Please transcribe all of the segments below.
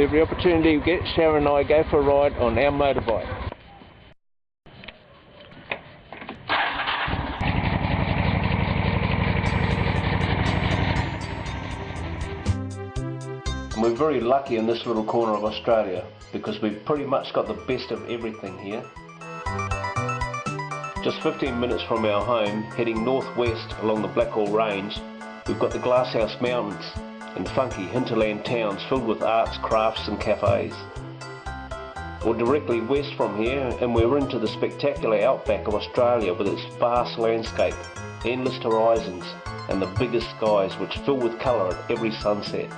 Every opportunity we get, Sharon and I go for a ride on our motorbike. And we're very lucky in this little corner of Australia because we've pretty much got the best of everything here. Just 15 minutes from our home, heading northwest along the Blackall Range, we've got the Glasshouse Mountains and funky hinterland towns filled with arts, crafts and cafes. Or directly west from here and we're into the spectacular outback of Australia with its vast landscape, endless horizons and the biggest skies which fill with colour at every sunset.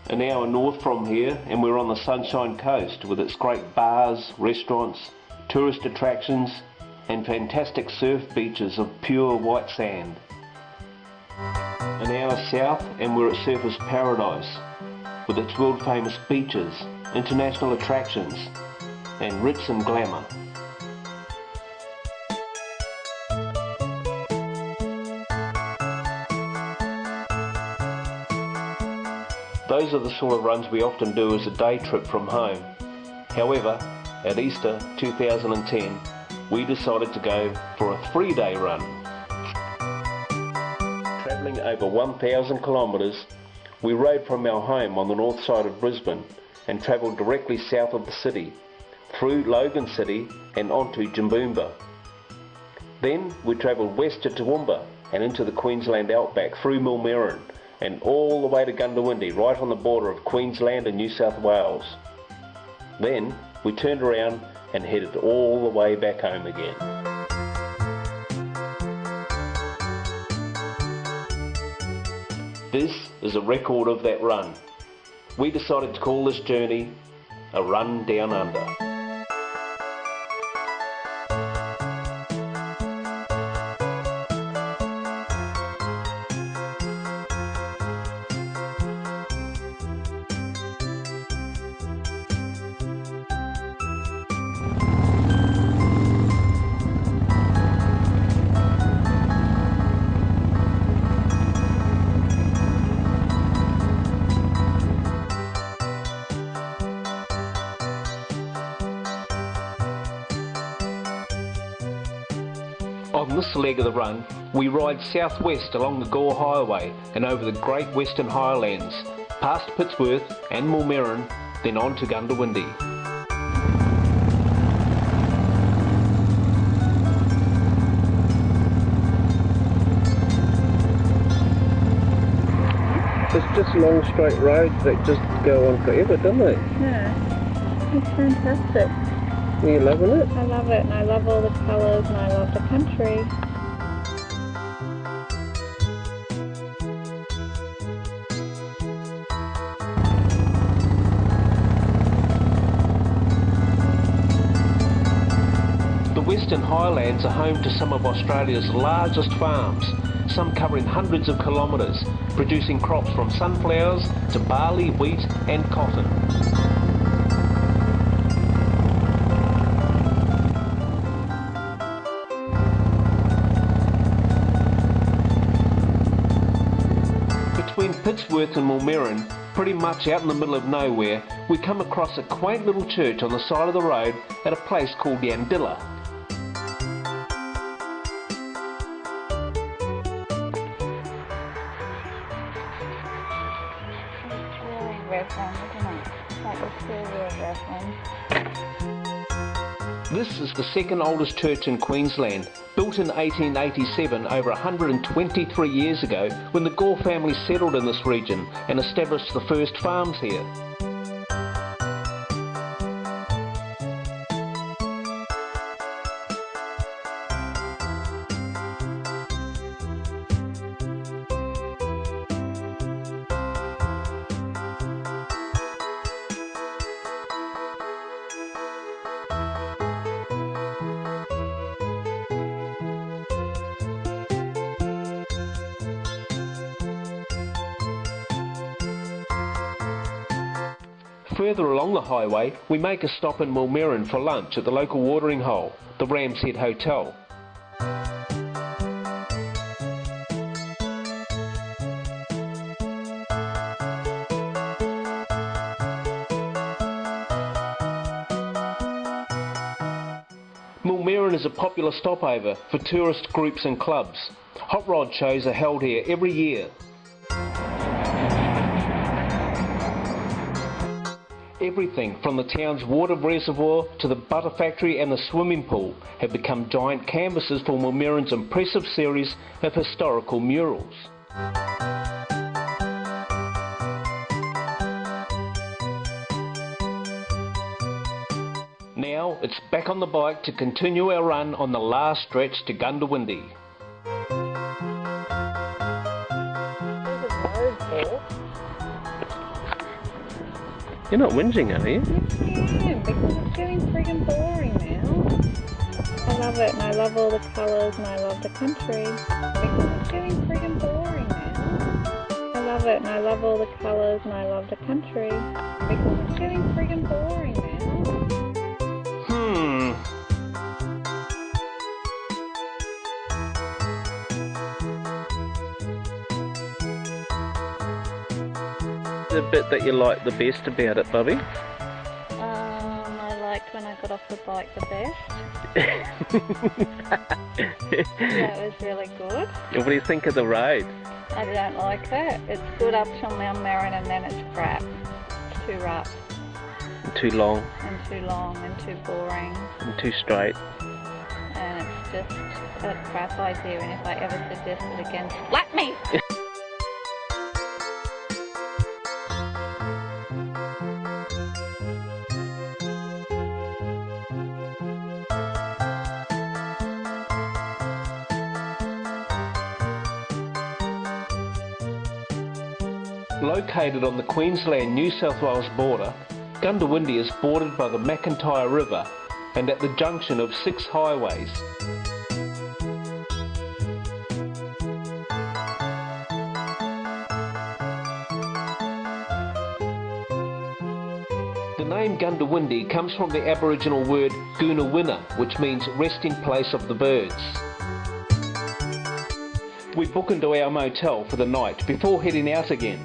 An hour north from here and we're on the Sunshine Coast with its great bars, restaurants, tourist attractions and fantastic surf beaches of pure white sand. An hour south and we're at Surfers Paradise with its world famous beaches, international attractions and ritz and glamour. Those are the sort of runs we often do as a day trip from home. However, at Easter 2010, we decided to go for a 3-day run. Travelling over 1,000 kilometres, we rode from our home on the north side of Brisbane and travelled directly south of the city, through Logan City and onto Jimboomba. Then we travelled west to Toowoomba and into the Queensland outback through Millmerran and all the way to Goondiwindi, right on the border of Queensland and New South Wales. Then we turned around and headed all the way back home again. This is a record of that run. We decided to call this journey a run down under. On this leg of the run, we ride southwest along the Gore Highway and over the Great Western Highlands, past Pittsworth and Millmerran, then on to Goondiwindi. It's just long straight roads that just go on forever, don't they? Yeah, it's fantastic. Are you loving it? I love it, and I love all the colours, and I love the country. The Western Highlands are home to some of Australia's largest farms, some covering hundreds of kilometres, producing crops from sunflowers to barley, wheat and cotton. Between Pittsworth and Millmerran, pretty much out in the middle of nowhere, we come across a quaint little church on the side of the road at a place called Yandilla. This is the second oldest church in Queensland, built in 1887, over 123 years ago, when the Gore family settled in this region and established the first farms here. Further along the highway, we make a stop in Millmerran for lunch at the local watering hole, the Ram's Head Hotel. is a popular stopover for tourist groups and clubs. Hot rod shows are held here every year. Everything from the town's water reservoir to the butter factory and the swimming pool have become giant canvases for Woomera's impressive series of historical murals. Now it's back on the bike to continue our run on the last stretch to Goondiwindi. You're not whinging, are you? Yes, I am, because it's getting friggin' boring now. I love it, and I love all the colours, and I love the country. Because it's getting friggin' boring now. I love it, and I love all the colours, and I love the country. Because it's getting friggin' boring now. The bit that you like the best about it, Bobby? I liked when I got off the bike the best. That was really good. What do you think of the road? I don't like it. It's good up till Mount Merrin and then it's crap. It's too rough. Too long. And too long and too boring. And too straight. And it's just a crap idea, and if I ever suggest it again, slap me! Located on the Queensland-New South Wales border, Goondiwindi is bordered by the McIntyre River and at the junction of 6 highways. The name Goondiwindi comes from the Aboriginal word Goondiwindi, which means resting place of the birds. We book into our motel for the night before heading out again.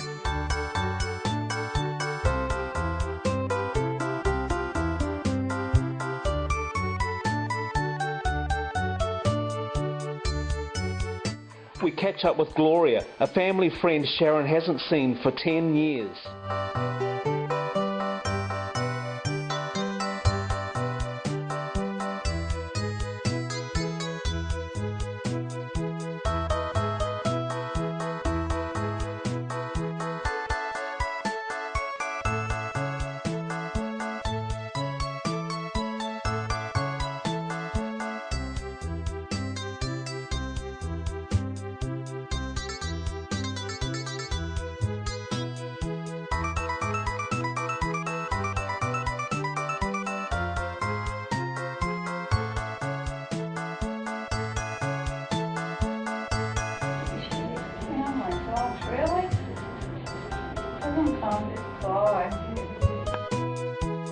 We catch up with Gloria, a family friend Sharon hasn't seen for 10 years.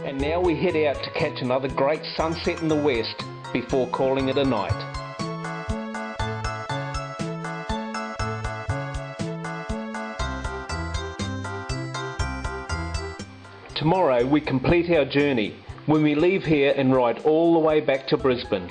And now we head out to catch another great sunset in the west before calling it a night. Tomorrow we complete our journey when we leave here and ride all the way back to Brisbane.